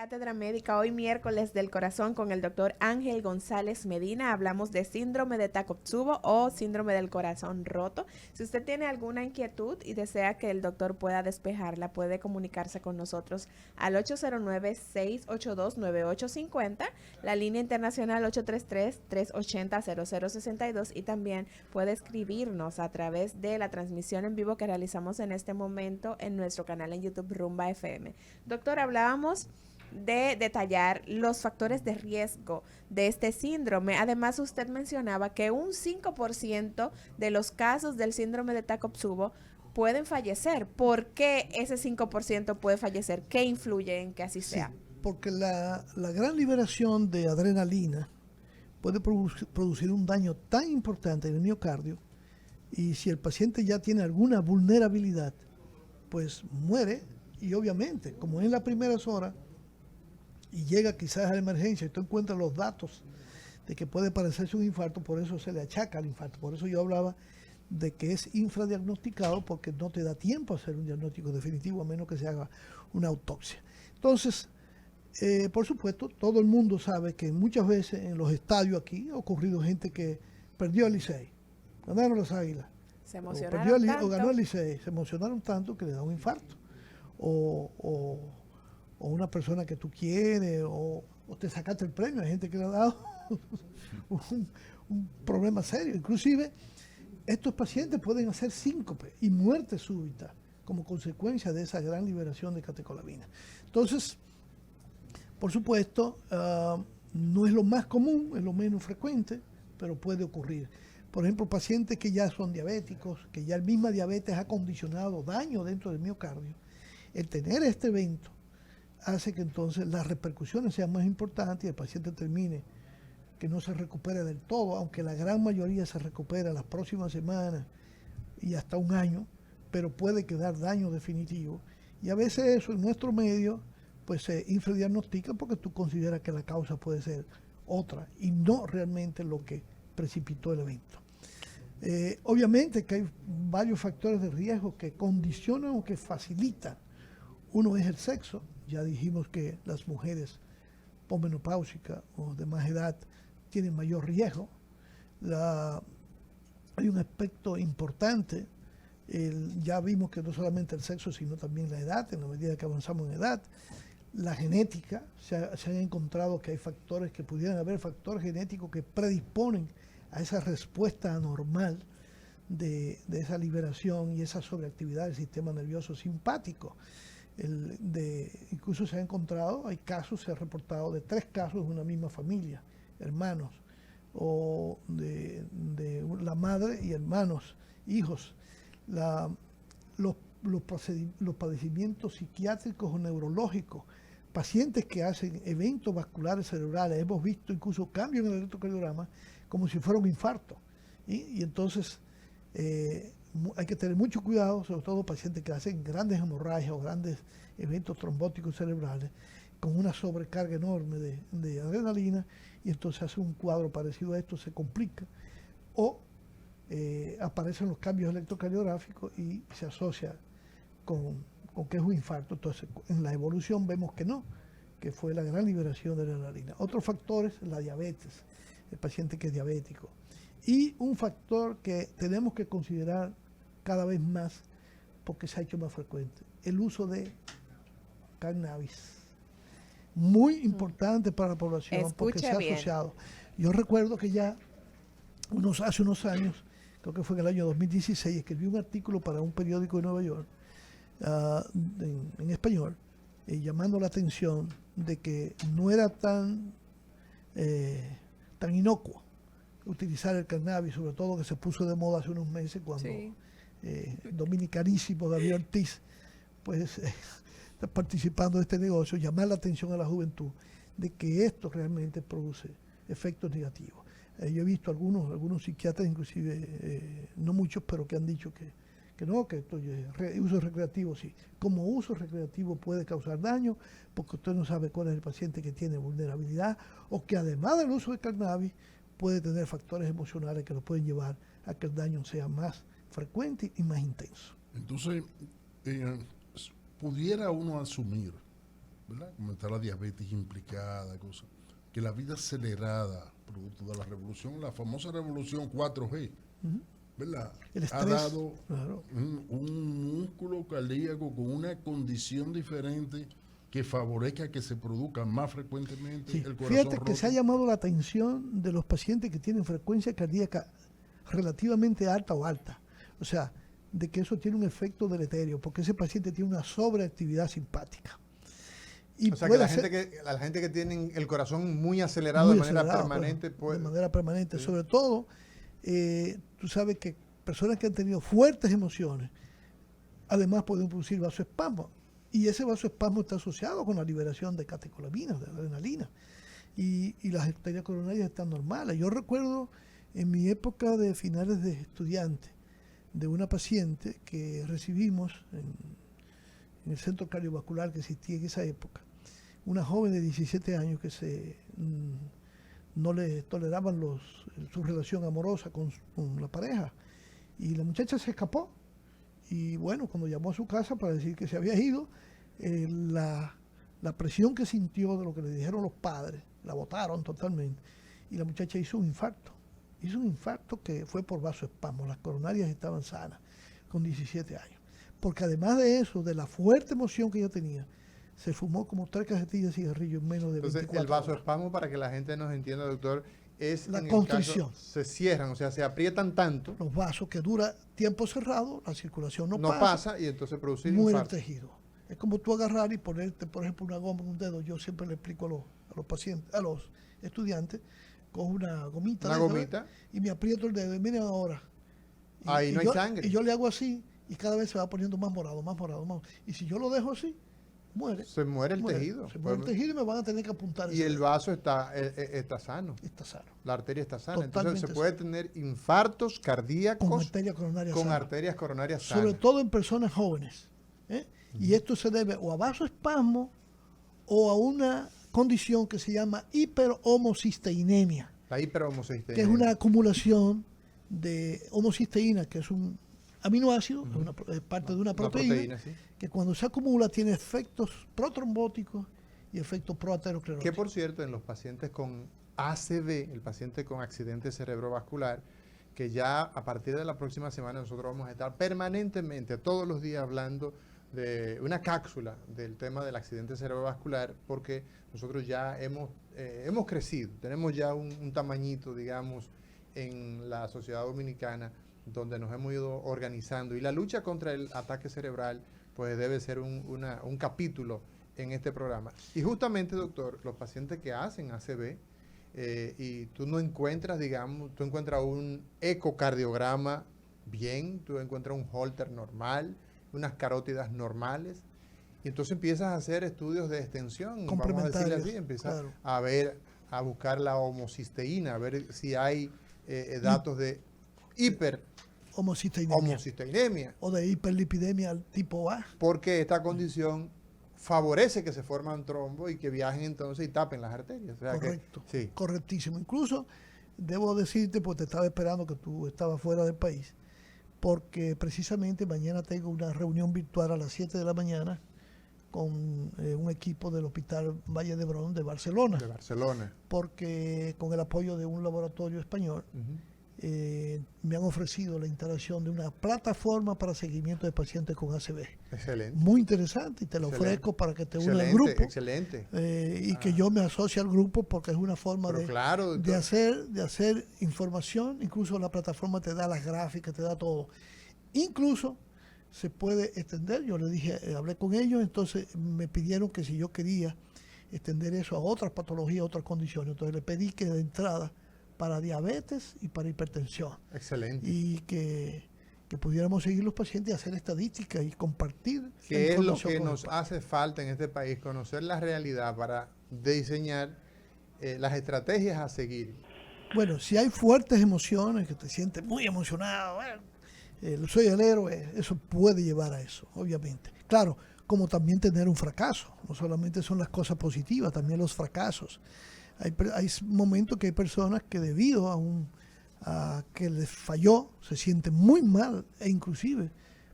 Cátedra Médica, hoy miércoles del corazón con el doctor Ángel González Medina. Hablamos de síndrome de Takotsubo o síndrome del corazón roto. Si usted tiene alguna inquietud y desea que el doctor pueda despejarla, puede comunicarse con nosotros al 809-682-9850, la línea internacional 833-380-0062 y también puede escribirnos a través de la transmisión en vivo que realizamos en este momento en nuestro canal en YouTube Rumba FM. Doctor, hablábamos de detallar los factores de riesgo de este síndrome. Además, usted mencionaba que un 5% de los casos del síndrome de Takotsubo pueden fallecer. ¿Por qué ese 5% puede fallecer? ¿Qué influye en que así sea? Sí, porque la gran liberación de adrenalina puede producir un daño tan importante en el miocardio, y si el paciente ya tiene alguna vulnerabilidad, pues muere. Y obviamente, como en las primeras horas, y llega quizás a la emergencia y tú encuentras los datos de que puede parecerse un infarto, por eso se le achaca al infarto. Por eso yo hablaba de que es infradiagnosticado, porque no te da tiempo a hacer un diagnóstico definitivo a menos que se haga una autopsia. Entonces, por supuesto, todo el mundo sabe que muchas veces en los estadios aquí ha ocurrido gente que perdió el Licey, ganaron las Águilas, Se o, perdió emocionaron o ganó tanto. el Licey, se emocionaron tanto que le da un infarto. O, o, o una persona que tú quieres, o te sacaste el premio. Hay gente que le ha dado un problema serio. Inclusive, estos pacientes pueden hacer síncope y muerte súbita como consecuencia de esa gran liberación de catecolamina. Entonces, por supuesto, no es lo más común, es lo menos frecuente, pero puede ocurrir. Por ejemplo, pacientes que ya son diabéticos, que ya el misma diabetes ha condicionado daño dentro del miocardio, el tener este evento hace que entonces las repercusiones sean más importantes y el paciente termine que no se recupere del todo, aunque la gran mayoría se recupera las próximas semanas y hasta un año, pero puede quedar daño definitivo. Y a veces eso en nuestro medio pues se infradiagnostica porque tú consideras que la causa puede ser otra y no realmente lo que precipitó el evento. Obviamente que hay varios factores de riesgo que condicionan o que facilitan. Uno es el sexo. Ya dijimos que las mujeres posmenopáusicas o de más edad tienen mayor riesgo. Hay un aspecto importante. Ya vimos que no solamente el sexo, sino también la edad, en la medida que avanzamos en edad. La genética, se han encontrado que hay factores, que pudieran haber factores genéticos que predisponen a esa respuesta anormal de esa liberación y esa sobreactividad del sistema nervioso simpático. Incluso se ha encontrado, hay casos, se ha reportado de 3 casos de una misma familia, hermanos, o de la madre y hermanos, hijos. Los padecimientos psiquiátricos o neurológicos, pacientes que hacen eventos vasculares cerebrales, hemos visto incluso cambios en el electrocardiograma como si fuera un infarto. Y entonces hay que tener mucho cuidado, sobre todo pacientes que hacen grandes hemorragias o grandes eventos trombóticos cerebrales con una sobrecarga enorme de adrenalina, y entonces hace un cuadro parecido a esto, se complica, o aparecen los cambios electrocardiográficos y se asocia con que es un infarto. Entonces, en la evolución vemos que no, que fue la gran liberación de la adrenalina. Otro factor es la diabetes, el paciente que es diabético. Y un factor que tenemos que considerar cada vez más, porque se ha hecho más frecuente, el uso de cannabis. Muy importante para la población, porque se ha asociado. Yo recuerdo que ya hace unos años, creo que fue en el año 2016, escribí un artículo para un periódico de Nueva York, en español, llamando la atención de que no era tan inocuo utilizar el cannabis, sobre todo que se puso de moda hace unos meses cuando Sí. dominicanísimo David Ortiz pues está participando de este negocio, llamar la atención a la juventud de que esto realmente produce efectos negativos. Yo he visto algunos psiquiatras, inclusive, no muchos, pero que han dicho que no, que esto es uso recreativo, sí. Como uso recreativo puede causar daño, porque usted no sabe cuál es el paciente que tiene vulnerabilidad, o que además del uso de cannabis puede tener factores emocionales que lo pueden llevar a que el daño sea más frecuente y más intenso. Entonces, pudiera uno asumir ¿verdad? Como está la diabetes implicada, cosas. Que la vida acelerada, producto de la revolución, la famosa revolución 4G, ¿verdad? El estrés, ha dado claro, un músculo cardíaco con una condición diferente que favorezca que se produzca más frecuentemente sí. el corazón Fíjate roto. que se ha llamado la atención de los pacientes que tienen frecuencia cardíaca relativamente alta o alta. O sea, de que eso tiene un efecto deleterio, porque ese paciente tiene una sobreactividad simpática. Y o sea, que la gente que tiene el corazón muy acelerado muy de manera acelerado, permanente, de manera permanente. Sí. Sobre todo, tú sabes que personas que han tenido fuertes emociones, además pueden producir vasoespasmo. Y ese vasoespasmo está asociado con la liberación de catecolaminas, de adrenalina. Y las arterias coronarias están normales. Yo recuerdo en mi época de finales de estudiante, de una paciente que recibimos en el centro cardiovascular que existía en esa época, una joven de 17 años que no le toleraban su relación amorosa con la pareja, y la muchacha se escapó, y bueno, cuando llamó a su casa para decir que se había ido, la presión que sintió de lo que le dijeron los padres, la botaron totalmente, y la muchacha hizo un infarto que fue por vasoespasmo, las coronarias estaban sanas, con 17 años, porque además de eso, de la fuerte emoción que ella tenía, se fumó como 3 cajetillas de cigarrillo en menos de 24 Entonces, el horas. vasoespasmo, para que la gente nos entienda, doctor, es La en el constricción. caso, se cierran, o sea, se aprietan tanto, Los vasos que dura tiempo cerrado, la circulación no no pasa, pasa y entonces produce muere el infarto. tejido. Es como tú agarrar y ponerte, por ejemplo, una goma en un dedo. Yo siempre le explico a los pacientes, a los estudiantes, con una gomita. Una de esa, gomita. y me aprieto el dedo y miren ahora. Ahí no hay sangre. Y yo le hago así y cada vez se va poniendo más morado, más morado, más. Y si yo lo dejo así, muere. Se muere el tejido. Se muere el tejido y me van a tener que apuntar. Y el vaso está sano. está sano. La arteria está sana. Totalmente Entonces se puede tener infartos cardíacos Con arterias coronarias con sanas. arterias coronarias sanas. Sobre todo en personas jóvenes. Y esto se debe o a vasoespasmo o a una condición que se llama hiperhomocisteinemia, La hiperhomocisteinemia. que es una acumulación de homocisteína, que es un aminoácido, es parte de una proteína, sí. que cuando se acumula tiene efectos protrombóticos y efectos proateroscleróticos. Que por cierto, en los pacientes con ACV, el paciente con accidente cerebrovascular, que ya a partir de la próxima semana nosotros vamos a estar permanentemente, todos los días, hablando de una cápsula del tema del accidente cerebrovascular, porque nosotros ya hemos crecido, tenemos ya un tamañito, digamos, en la sociedad dominicana, donde nos hemos ido organizando, y la lucha contra el ataque cerebral pues debe ser un capítulo en este programa. Y justamente, doctor, los pacientes que hacen ACV, y tú no encuentras, digamos, tú encuentras un ecocardiograma bien, tú encuentras un Holter normal, unas carótidas normales, y entonces empiezas a hacer estudios de extensión, vamos a decirle así, empiezas claro. a buscar la homocisteína, a ver si hay datos de homocisteinemia o de hiperlipidemia tipo A. Porque esta condición favorece que se forman trombos y que viajen entonces y tapen las arterias. O sea correcto, que, sí. Correctísimo. Incluso debo decirte, porque te estaba esperando que tú estabas fuera del país, porque precisamente mañana tengo una reunión virtual a las 7 de la mañana con un equipo del Hospital Valle d'Hebron de Barcelona. De Barcelona. Porque con el apoyo de un laboratorio español, me han ofrecido la instalación de una plataforma para seguimiento de pacientes con ACV. Excelente. Muy interesante, y te lo ofrezco para que te una al grupo. Excelente. Y que yo me asocie al grupo, porque es una forma de hacer información. Incluso la plataforma te da las gráficas, te da todo. Incluso se puede extender. Yo le dije, hablé con ellos, entonces me pidieron que si yo quería extender eso a otras patologías, a otras condiciones. Entonces le pedí que de entrada para diabetes y para hipertensión. Excelente. Y que pudiéramos seguir los pacientes y hacer estadísticas y compartir. ¿Qué es lo que nos hace falta en este país? Conocer la realidad para diseñar las estrategias a seguir. Bueno, si hay fuertes emociones, que te sientes muy emocionado, soy el héroe, eso puede llevar a eso, obviamente. Claro, como también tener un fracaso. No solamente son las cosas positivas, también los fracasos. Hay momentos que hay personas que debido a que les falló, se sienten muy mal, e inclusive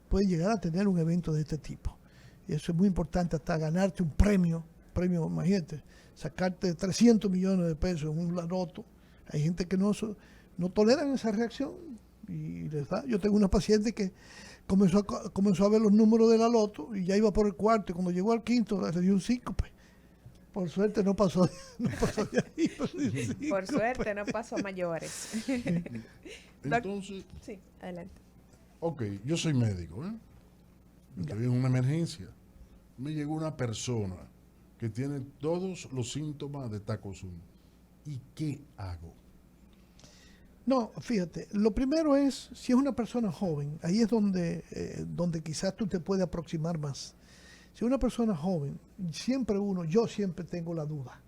pueden llegar a tener un evento de este tipo. Y eso es muy importante, hasta ganarte un premio premio, imagínate, sacarte 300 millones de pesos en un loto. Hay gente que no toleran esa reacción y les da. Yo tengo una paciente que comenzó a ver los números de la loto y ya iba por el cuarto y cuando llegó al quinto le dio un síncope. Por suerte no pasó de ahí. Por suerte no pasó a mayores. Entonces, Sí, adelante. ok, yo soy médico, ¿eh? Estoy en una emergencia. Me llegó una persona que tiene todos los síntomas de Takotsubo. ¿Y qué hago? No, fíjate, lo primero es, si es una persona joven, ahí es donde quizás tú te puedes aproximar más. Si es una persona joven, yo siempre tengo la duda.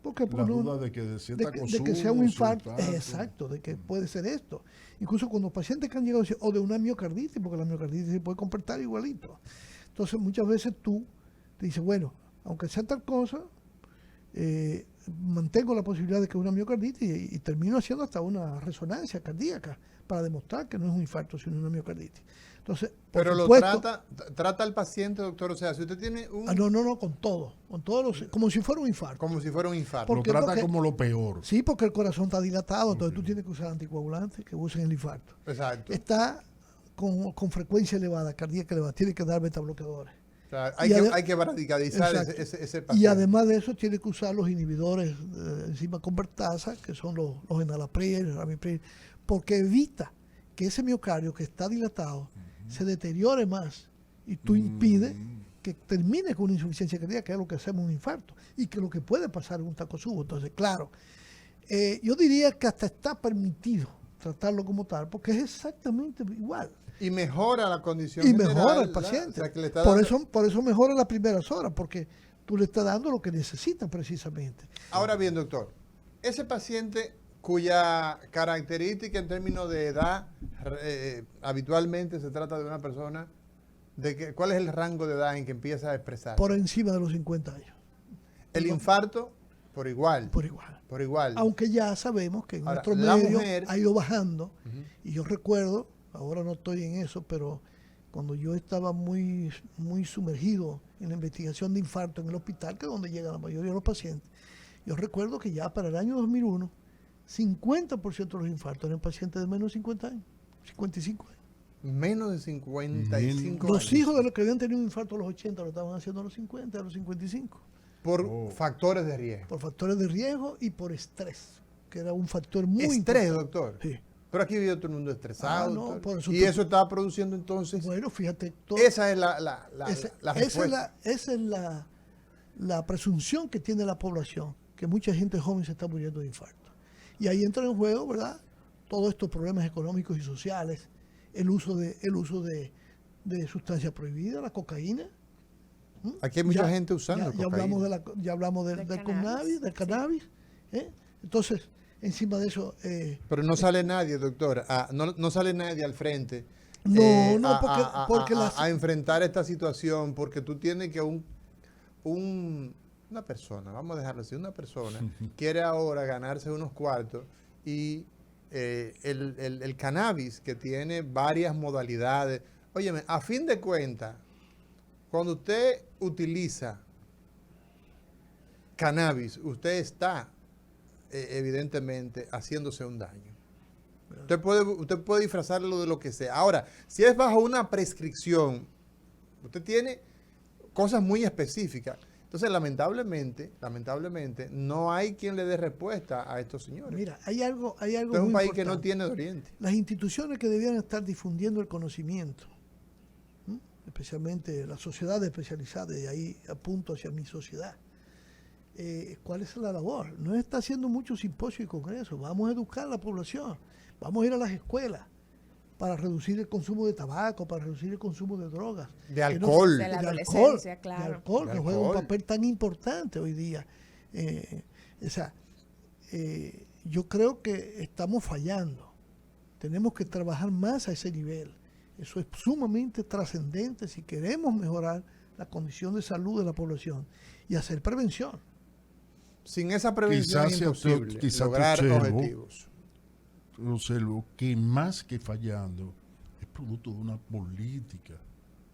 Porque La duda de que de de que sea un infarto, exacto, de que puede ser esto. Incluso cuando pacientes que han llegado o de una miocarditis, porque la miocarditis se puede comportar igualito. Entonces muchas veces tú te dices, bueno, aunque sea tal cosa, mantengo la posibilidad de que es una miocarditis y termino haciendo hasta una resonancia cardíaca para demostrar que no es un infarto, sino una miocarditis. Entonces, Pero trata al paciente, doctor, o sea, si usted tiene un... No, con todos como si fuera un infarto. Como si fuera un infarto. Lo trata como lo peor. Sí, porque el corazón está dilatado, entonces tú tienes que usar anticoagulantes que usen el infarto. Exacto. Está con frecuencia elevada, cardíaca elevada, tiene que dar betabloqueadores. O sea, hay que radicalizar ese paciente. Y además de eso, tiene que usar los inhibidores de enzima convertasa, que son los enalapril, ramipril, porque evita que ese miocardio que está dilatado se deteriore más y tú impides que termine con una insuficiencia cardíaca, que es lo que hacemos en un infarto, y que lo que puede pasar en un Takotsubo. Entonces, claro, yo diría que hasta está permitido tratarlo como tal, porque es exactamente igual. Y mejora la condición Y general, mejora el paciente. O sea, que le está por dando... eso mejora las primeras horas, porque tú le estás dando lo que necesita precisamente. Ahora bien, doctor, ese paciente cuya característica en términos de edad habitualmente se trata de una persona, ¿cuál es el rango de edad en que empieza a expresar? Por encima de los 50 años. El infarto, por igual. Por igual. Por igual. Aunque ya sabemos que en Ahora, nuestro la medio mujer... ha ido bajando, y yo recuerdo, ahora no estoy en eso, pero cuando yo estaba muy sumergido en la investigación de infarto en el hospital, que es donde llegan la mayoría de los pacientes, yo recuerdo que ya para el año 2001, 50% de los infartos eran pacientes de menos de 50 años, 55 años. Menos de 55 años. Los hijos de los que habían tenido un infarto a los 80 lo estaban haciendo a los 50, a los 55. Por factores de riesgo. Por factores de riesgo y por estrés, que era un factor muy Estrés, importante. doctor. Sí. Pero aquí vive todo el mundo estresado. No, por eso y eso está produciendo entonces... Bueno, fíjate. Esa es la respuesta. Esa es la presunción que tiene la población, que mucha gente joven se está muriendo de infarto. Y ahí entra en juego, ¿verdad? Todos estos problemas económicos y sociales, el uso de sustancias prohibidas, la cocaína. Aquí hay mucha gente usando cocaína. Ya hablamos del cannabis. Entonces, encima de eso... Pero no sale nadie, doctor, no sale nadie al frente a enfrentar esta situación, porque tú tienes que una persona, vamos a dejarlo así, una persona quiere ahora ganarse unos cuartos y el cannabis, que tiene varias modalidades. Óyeme, a fin de cuentas, cuando usted utiliza cannabis, usted está evidentemente haciéndose un daño. Usted puede disfrazarlo de lo que sea. Ahora, si es bajo una prescripción, usted tiene cosas muy específicas. Entonces, lamentablemente, no hay quien le dé respuesta a estos señores. Mira, hay algo es un muy país importante. que no tiene de oriente. Las instituciones que debían estar difundiendo el conocimiento, especialmente la sociedad especializada, y ahí apunto hacia mi sociedad. ¿Cuál es la labor? No está haciendo muchos simposios y congresos. Vamos a educar a la población. Vamos a ir a las escuelas para reducir el consumo de tabaco, para reducir el consumo de drogas. De alcohol. De la adolescencia, claro. De alcohol, que juega un papel tan importante hoy día. Yo creo que estamos fallando. Tenemos que trabajar más a ese nivel. Eso es sumamente trascendente si queremos mejorar la condición de salud de la población y hacer prevención. Sin esa prevención es imposible lograr objetivos. Observo que más que fallando es producto de una política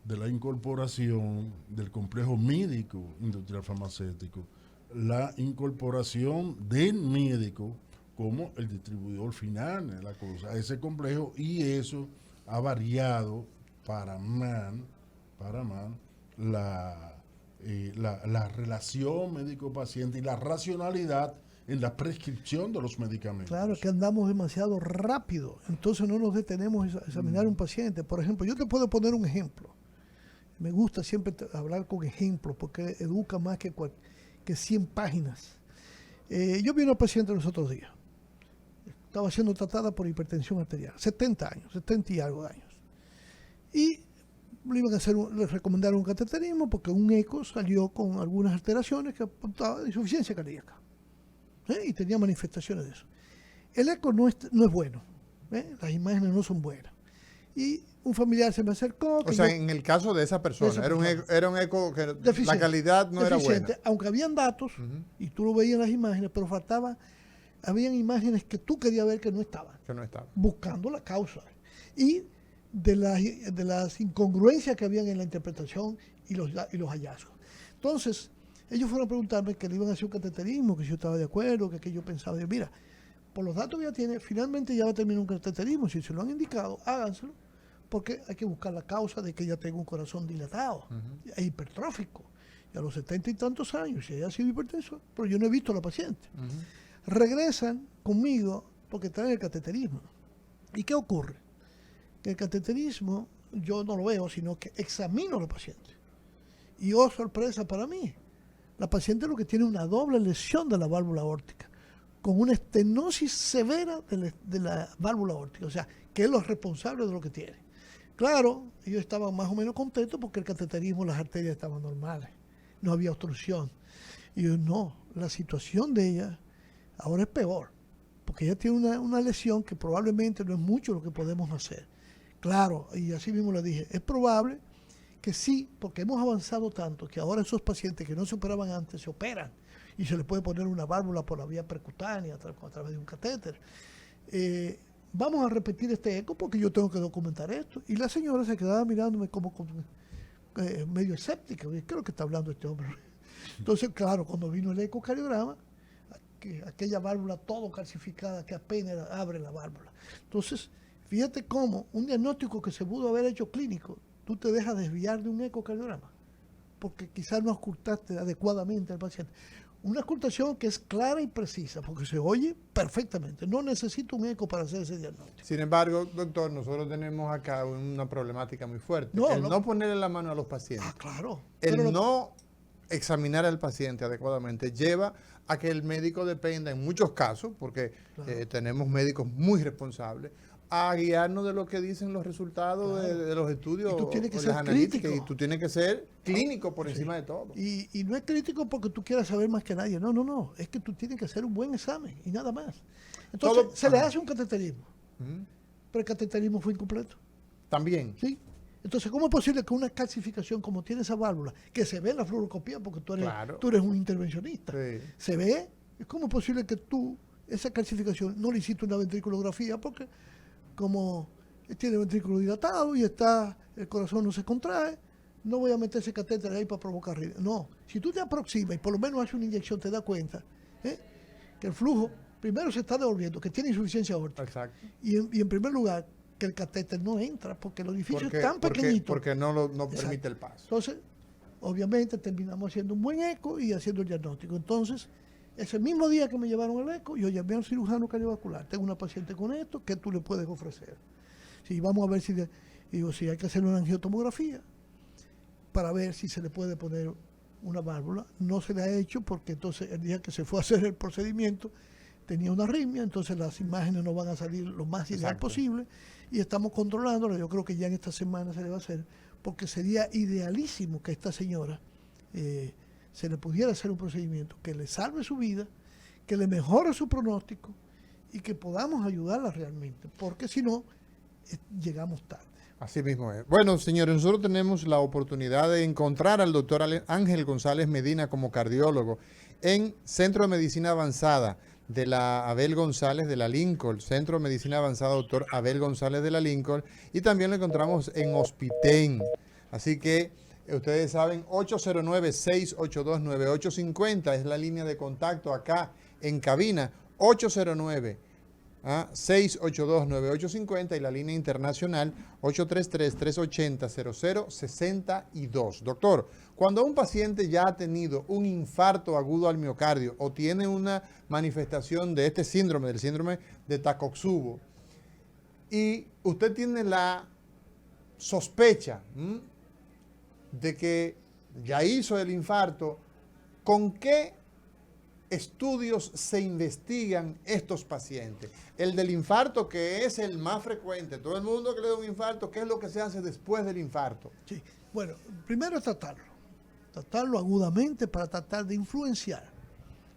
de la incorporación del complejo médico industrial farmacéutico, la incorporación del médico como el distribuidor final de la cosa, a ese complejo, y eso ha variado para mal la relación médico-paciente y la racionalidad en la prescripción de los medicamentos. Claro, es que andamos demasiado rápido, entonces no nos detenemos a examinar a un paciente. Por ejemplo, yo te puedo poner un ejemplo. Me gusta siempre hablar con ejemplos porque educa más que 100 páginas. Yo vi a una paciente los otros días. Estaba siendo tratada por hipertensión arterial, 70 años, 70 y algo de años. Y le recomendaron un cateterismo porque un eco salió con algunas alteraciones que apuntaban a insuficiencia cardíaca. Y tenía manifestaciones de eso. El eco no es bueno, las imágenes no son buenas. Y un familiar se me acercó. O sea, en el caso de esa persona, era un eco que la calidad no era buena. Aunque habían datos, y tú lo veías en las imágenes, pero habían imágenes que tú querías ver que no estaban. Buscando la causa. Y de las incongruencias que habían en la interpretación y los hallazgos. Entonces, ellos fueron a preguntarme que le iban a hacer un cateterismo, que si yo estaba de acuerdo, que yo pensaba. Mira, por los datos que ya tiene, finalmente ya va a terminar un cateterismo. Si se lo han indicado, háganselo, porque hay que buscar la causa de que ella tenga un corazón dilatado, e hipertrófico, y a los 70 y tantos años, si ella ha sido hipertenso, pero yo no he visto a la paciente. Regresan conmigo porque traen el cateterismo. ¿Y qué ocurre? Que el cateterismo yo no lo veo, sino que examino a la paciente. Y oh, sorpresa para mí, la paciente lo que tiene una doble lesión de la válvula aórtica, con una estenosis severa de la válvula aórtica, o sea, que es lo responsable de lo que tiene. Claro, ellos estaban más o menos contentos porque el cateterismo, las arterias estaban normales, no había obstrucción. Y yo, no, la situación de ella ahora es peor, porque ella tiene una lesión que probablemente no es mucho lo que podemos hacer. Claro, y así mismo le dije, es probable que sí, porque hemos avanzado tanto que ahora esos pacientes que no se operaban antes se operan y se les puede poner una válvula por la vía percutánea a través de un catéter. Vamos a repetir este eco porque yo tengo que documentar esto. Y la señora se quedaba mirándome como medio escéptica. ¿Qué es lo que está hablando este hombre? Entonces, claro, cuando vino el ecocardiograma, aquella válvula todo calcificada que apenas abre la válvula. Entonces, fíjate cómo un diagnóstico que se pudo haber hecho clínico, tú te dejas desviar de un ecocardiograma, porque quizás no auscultaste adecuadamente al paciente. Una auscultación que es clara y precisa, porque se oye perfectamente. No necesito un eco para hacer ese diagnóstico. Sin embargo, doctor, nosotros tenemos acá una problemática muy fuerte. No ponerle la mano a los pacientes. Claro. No examinar al paciente adecuadamente lleva a que el médico dependa, en muchos casos, porque tenemos médicos muy responsables, a guiarnos de lo que dicen los resultados de los estudios y tú tienes que o ser las analíticas, crítico. y tú tienes que ser clínico por encima de todo. Y no es crítico porque tú quieras saber más que nadie, no, es que tú tienes que hacer un buen examen y nada más. Entonces se le hace un cateterismo, pero el cateterismo fue incompleto. También. Sí. Entonces, ¿cómo es posible que una calcificación como tiene esa válvula, que se ve en la fluoroscopía porque tú eres un intervencionista, se ve, ¿cómo es posible que tú esa calcificación no le hiciste una ventriculografía porque como tiene el ventrículo dilatado y el corazón no se contrae, no voy a meter ese catéter ahí para provocar ruido? No, si tú te aproximas y por lo menos haces una inyección, te das cuenta que el flujo primero se está devolviendo, que tiene insuficiencia aórtica. Exacto. Y en primer lugar, que el catéter no entra porque el orificio es tan pequeñito. Porque no permite el paso. Entonces, obviamente terminamos haciendo un buen eco y haciendo el diagnóstico. Entonces, ese mismo día que me llevaron el eco, yo llamé al cirujano cardiovascular. Tengo una paciente con esto, ¿qué tú le puedes ofrecer? Sí, vamos a ver si hay que hacer una angiotomografía para ver si se le puede poner una válvula. No se le ha hecho porque entonces el día que se fue a hacer el procedimiento tenía una arritmia, entonces las imágenes no van a salir lo más ideal posible y estamos controlándolo. Yo creo que ya en esta semana se le va a hacer, porque sería idealísimo que esta señora se le pudiera hacer un procedimiento que le salve su vida, que le mejore su pronóstico y que podamos ayudarla realmente, porque si no, llegamos tarde. Así mismo es. Bueno, señores, nosotros tenemos la oportunidad de encontrar al doctor Ángel González Medina como cardiólogo en Centro de Medicina Avanzada de la Abel González de la Lincoln, Centro de Medicina Avanzada Dr. Abel González de la Lincoln, y también lo encontramos en Hospitén. Así que ustedes saben, 809-682-9850 es la línea de contacto acá en cabina. 809-682-9850 y la línea internacional 833-380-0062. Doctor, cuando un paciente ya ha tenido un infarto agudo al miocardio o tiene una manifestación de este síndrome, del síndrome de Takotsubo, y usted tiene la sospecha de que ya hizo el infarto, ¿con qué estudios se investigan estos pacientes? El del infarto, que es el más frecuente. Todo el mundo que le da un infarto, ¿qué es lo que se hace después del infarto? Sí. Bueno, primero es tratarlo agudamente para tratar de influenciar.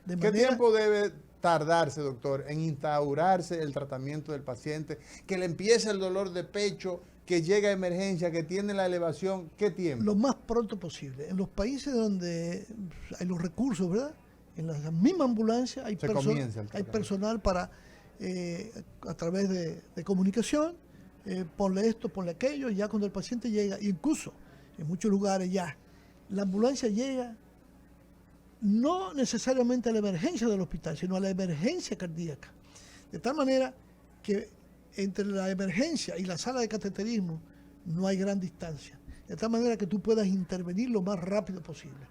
¿Qué tiempo debe tardarse, doctor, en instaurarse el tratamiento del paciente? Que le empiece el dolor de pecho, que llega a emergencia, que tiene la elevación, ¿qué tiempo? Lo más pronto posible. En los países donde hay los recursos, ¿verdad? En la misma ambulancia hay personal para, a través de comunicación, ponle esto, ponle aquello, y ya cuando el paciente llega, incluso en muchos lugares ya, la ambulancia llega no necesariamente a la emergencia del hospital, sino a la emergencia cardíaca. De tal manera que entre la emergencia y la sala de cateterismo no hay gran distancia. De tal manera que tú puedas intervenir lo más rápido posible.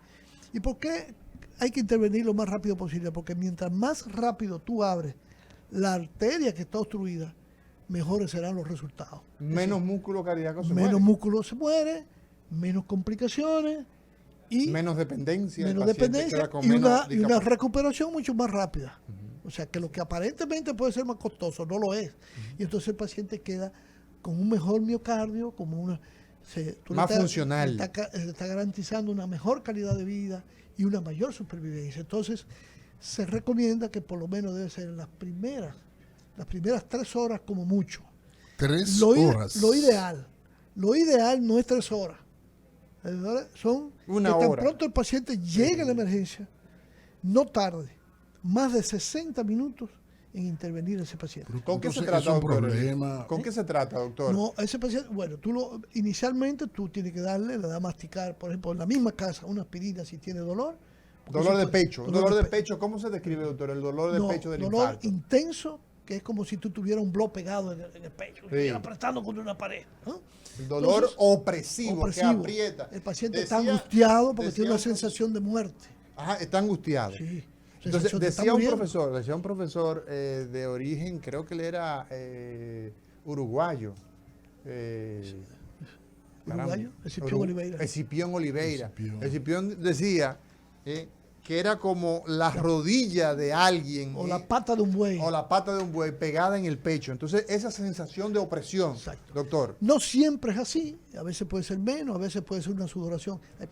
¿Y por qué hay que intervenir lo más rápido posible? Porque mientras más rápido tú abres la arteria que está obstruida, mejores serán los resultados. Menos músculo cardíaco se muere. Menos músculo se muere, menos complicaciones y menos dependencia. Y una recuperación mucho más rápida. O sea, que lo que aparentemente puede ser más costoso no lo es. Y entonces el paciente queda con un mejor miocardio, como una más funcional. Está garantizando una mejor calidad de vida y una mayor supervivencia. Entonces, se recomienda que por lo menos debe ser en las primeras 3 horas como mucho. 3 horas. Lo ideal no es 3 horas. Son una que tan hora. Pronto el paciente llegue a la emergencia, no tarde, más de 60 minutos en intervenir a ese paciente. ¿Con qué se trata, doctor? ¿Con qué se trata, doctor? No, ese paciente, bueno, inicialmente tú tienes que le das a masticar, por ejemplo, en la misma casa, una aspirina si tiene dolor. Dolor de pecho. Dolor de pecho, ¿cómo se describe, doctor? El dolor de pecho del dolor infarto. intenso, que es como si tú tuvieras un bloque pegado en el pecho, apretando contra una pared. El dolor opresivo que aprieta. El paciente está angustiado porque tiene una sensación de muerte. Ajá, está angustiado. Sí. Entonces, decía un profesor de origen, creo que él era uruguayo. ¿Uruguayo? Escipión Oliveira. Escipión Oliveira. Escipión decía que era como la rodilla de alguien. O la pata de un buey. O la pata de un buey pegada en el pecho. Entonces, esa sensación de opresión, exacto, doctor. No siempre es así. A veces puede ser menos, a veces puede ser una sudoración. Hay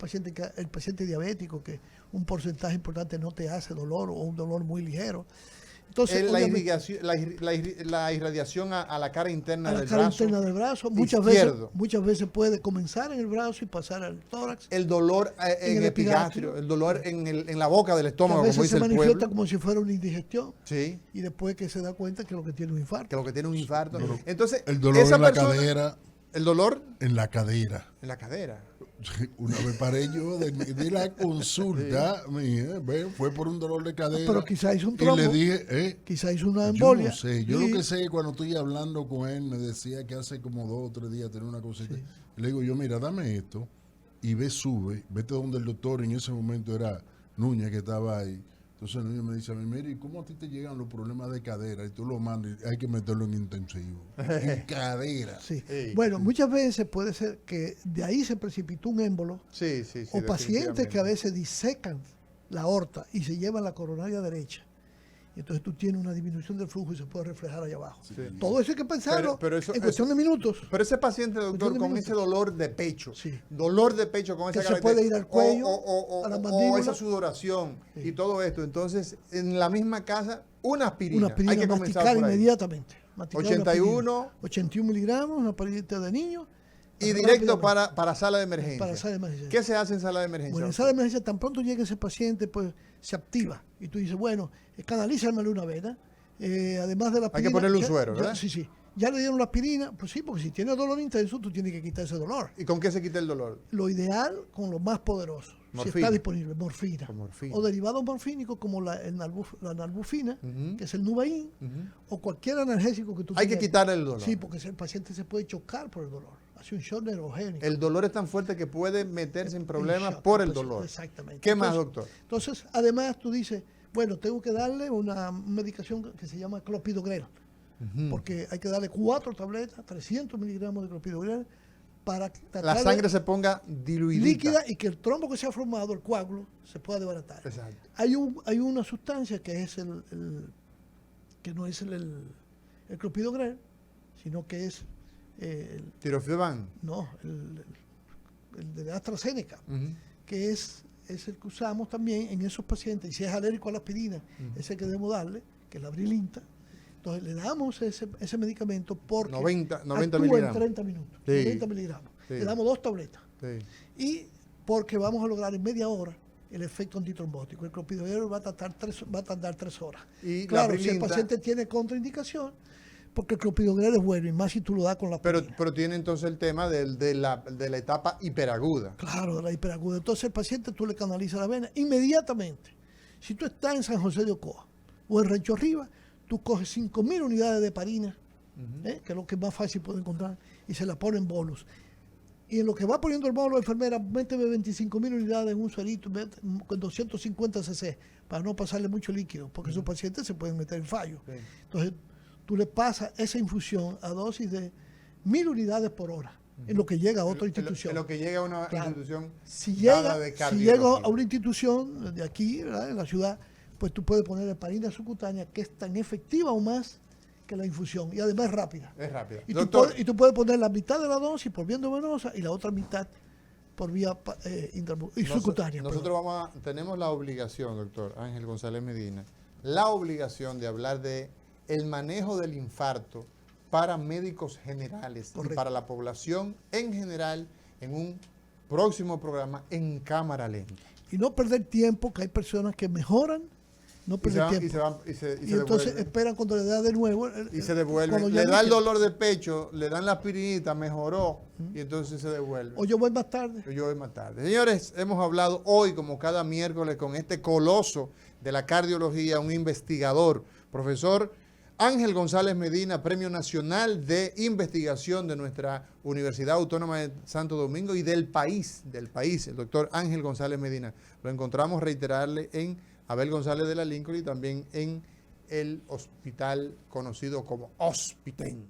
el paciente diabético que un porcentaje importante no te hace dolor o un dolor muy ligero. Entonces, la irradiación a la cara interna del brazo. A la cara interna del brazo. Muchas veces puede comenzar en el brazo y pasar al tórax. El dolor en el epigastrio, el dolor en la boca del estómago, como dice el pueblo. A veces se manifiesta como si fuera una indigestión. Sí. Y después que se da cuenta que lo que tiene un infarto. Entonces, el dolor en la cadera. ¿El dolor? En la cadera. En la cadera. Una vez paré yo de la consulta, fue por un dolor de cadera. Pero quizá hizo un trombo. Y le dije, quizá hizo una embolia. Yo no sé, yo lo que sé, cuando estoy hablando con él, me decía que hace como 2 o 3 días tenía una cosita. Sí. Le digo yo, mira, dame esto y vete donde el doctor, en ese momento era Núñez que estaba ahí. Entonces el niño me dice a mí, mira, ¿y cómo a ti te llegan los problemas de cadera? Y tú lo mandas, hay que meterlo en intensivo. En cadera. Sí. Bueno, muchas veces puede ser que de ahí se precipitó un émbolo. Sí, o pacientes que a veces disecan la aorta y se llevan la coronaria derecha. Y entonces tú tienes una disminución del flujo y se puede reflejar allá abajo. Sí. Todo eso hay que pensarlo en cuestión de minutos. Pero ese paciente, doctor, con ese dolor de pecho, dolor de pecho con esa que se puede ir al cuello, a la mandíbula, o esa sudoración y todo esto. Entonces, en la misma casa, una aspirina hay que comenzar inmediatamente. 81 miligramos, una aspirina de niño. Y directo para sala de emergencia. Para sala de emergencia. ¿Qué se hace en sala de emergencia? Bueno, en sala de emergencia, tan pronto llegue ese paciente, pues se activa. Y tú dices, bueno, canalízamele una vena. Además de la aspirina. Hay que ponerle un suero, ¿verdad? Sí. Ya le dieron la aspirina, pues sí, porque si tiene dolor intenso, tú tienes que quitar ese dolor. ¿Y con qué se quita el dolor? Lo ideal con lo más poderoso, si Morfina. está disponible, morfina. Con morfina. O derivados morfínicos como la nalbufina, Ujú. que es el Nubain, Ujú. o cualquier analgésico que tú Hay que tengas. quitar el dolor. Sí, porque el paciente se puede chocar por el dolor. Hace un shock neurogénico. El dolor es tan fuerte que puede meterse en problemas shock, por el pues, dolor. Exactamente. ¿Qué más, Entonces- doctor? Entonces, además, tú dices, bueno, tengo que darle una medicación que se llama clopidogrel, porque hay que darle 4 tabletas, 300 miligramos de clopidogrel, para tratar La de- sangre se ponga diluidita. líquida y que el trombo que se ha formado, el coágulo, se pueda desbaratar. Exacto. Hay una sustancia que es que no es el clopidogrel, sino que es Tirofeban. no, el de AstraZeneca, Ujú. que es el que usamos también en esos pacientes. Y si es alérgico a la aspirina, es el que debemos darle, que es la brilinta. Entonces le damos ese medicamento porque 90 actúa miligramos. en 30 minutos, Sí. 90 miligramos. Sí. Le damos 2 tabletas. Sí. Y porque vamos a lograr en media hora el efecto antitrombótico. El clopidogrel va a tardar 3 horas. Y la Claro, si el brilinta- paciente tiene contraindicación, porque el clopidogrel es bueno, y más si tú lo das con la aspirina. Pero tiene entonces el tema de la etapa hiperaguda. Claro, de la hiperaguda. Entonces el paciente tú le canalizas la vena inmediatamente. Si tú estás en San José de Ocoa o en Rancho Arriba, tú coges 5.000 unidades de heparina, que es lo que más fácil puede encontrar, y se la pone en bolos. Y en lo que va poniendo el bolo, la enfermera, méteme 25.000 unidades en un suerito, con 250 cc, para no pasarle mucho líquido, porque esos pacientes se pueden meter en fallo. Sí. Entonces, tú le pasas esa infusión a dosis de 1.000 unidades por hora, en lo que llega a otra institución. En lo que llega a una Claro. institución Si dada llega, de si cardiología. llega a una institución de aquí, ¿verdad?, en la ciudad, pues tú puedes poner heparina subcutánea, que es tan efectiva o más que la infusión, y además es rápida. Es rápida. Y Doctor, tú puedes poner la mitad de la dosis por vía endovenosa y la otra mitad por vía subcutánea. nosotros tenemos la obligación, doctor Ángel González Medina, la obligación de hablar de el manejo del infarto para médicos generales y Correcto. para la población en general en un próximo programa en cámara lenta. Y no perder tiempo, que hay personas que mejoran, no Y se perder van- tiempo. y se van- y se Y entonces devuelven. esperan cuando le da de nuevo. Y se devuelven. cuando ya Le no da el quiere. dolor de pecho, le dan la aspirinita, mejoró, y entonces se devuelve. O yo voy más tarde. Yo voy más tarde. Señores, hemos hablado hoy, como cada miércoles, con este coloso de la cardiología, un investigador, profesor Ángel González Medina, Premio Nacional de Investigación de nuestra Universidad Autónoma de Santo Domingo y del país, el doctor Ángel González Medina. Lo encontramos, reiterarle, en Abel González de la Lincoln y también en el hospital conocido como Hospiten.